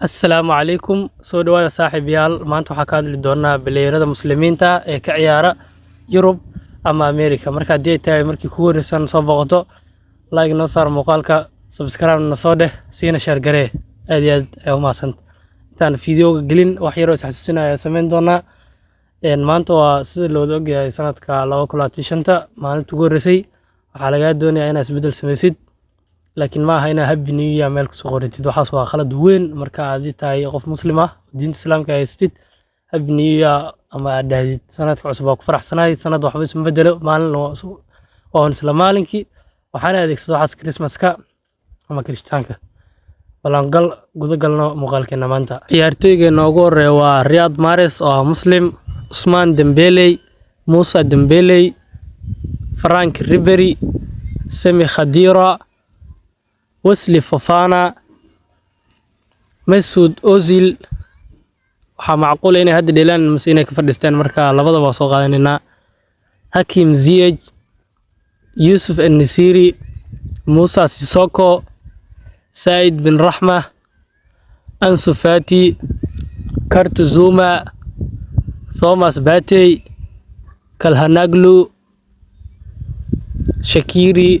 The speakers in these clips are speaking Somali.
Assalaamu calaykum soo dhawaada saaxiibayaal maanta waxaa ka hadli doonaa baleerada muslimiinta ee ka ciyaara Yurub ama Ameerika marka haddii ay tahay markii kugu horeysan soo boqoto like noo saar muuqaalka subscribe na soo dheh siina share garee aad iyo aad ay u mahadsan intaan fiidiyowga gelin wax yar oo is xasuusinaya samayn doonaa maanta waa sida loo ogyahay sanadka 2025 maalinta ugu horeysay waxaa laga doonayaa inaad isbedel samaysid laakiin ma aha inaad happy new year meel kusoo qoratid waxaas waa khalad weyn marka aad tahay qof muslim ah diinta islaamka haystid happy new year ama aad dhahdid sanadka cusub waa ku faraxsanahay sanad waxba isma bedelo maalin waa isla maalinkii waxaana adeegsadaa waxaas Christmaska ama Kirishtaanka balangal gudagalno muuqaalkeena maanta ciyaartooygeena ugu horeeya waa Riyad Mahrez oo ah muslim Ousmane Dembele Moussa Dembele Franck Ribery Sami Khedira Wesley Fofana Mesut Ozil waxaa macquul inay hadda dheelaan mise inay ka fadhiistaan marka labadaba soo qaadanina Hakim Ziyech Yusuf An-Nesyri Moussa Sissoko Said bin Rahma Ansu Fati Kurt Zouma Thomas Partey Calhanoglu Shaqiri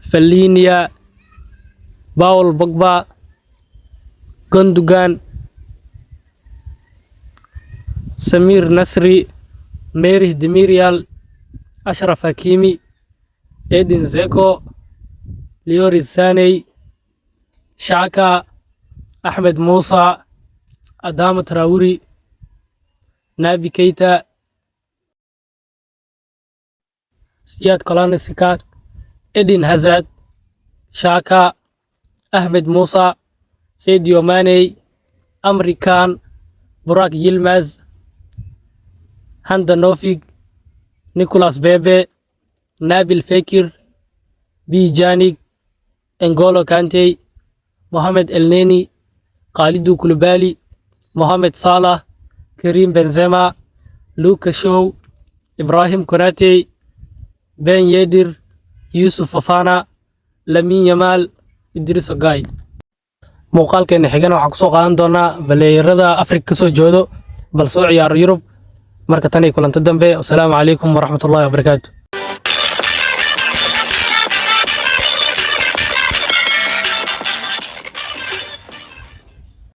Fellaini Paul Pogba Gundogan Samir Nasri Merih Demiral Ashraf Hakimi Edin Dzeko Leroy Sané Xhaka Ahmed Musa Adama Traore Naby Keita Sead Kolasinac Eden Hazard Xhaka Ahmed Musa Sadio Mane Emre Can Burak Yilmaz Handanovic Nicolas Pepe Nabil Fekir Pjanic N'Golo Kante Mohamed Elneny Kalidou Koulibaly Mohamed Salah Karim Benzema Luka Shaw Ibrahim Konate Ben Yedder Yusuf Fofana Lamine Yamal Idris Gueye muuqaalkeena xigana waxaa kusoo qaadan doonaa baleerada Afrika kasoo joodo bal soo ciyaaro Yurub marka tan ay kulanta dambe. Assalaamu calaykum waraxmatullaahi wabarakaatuh.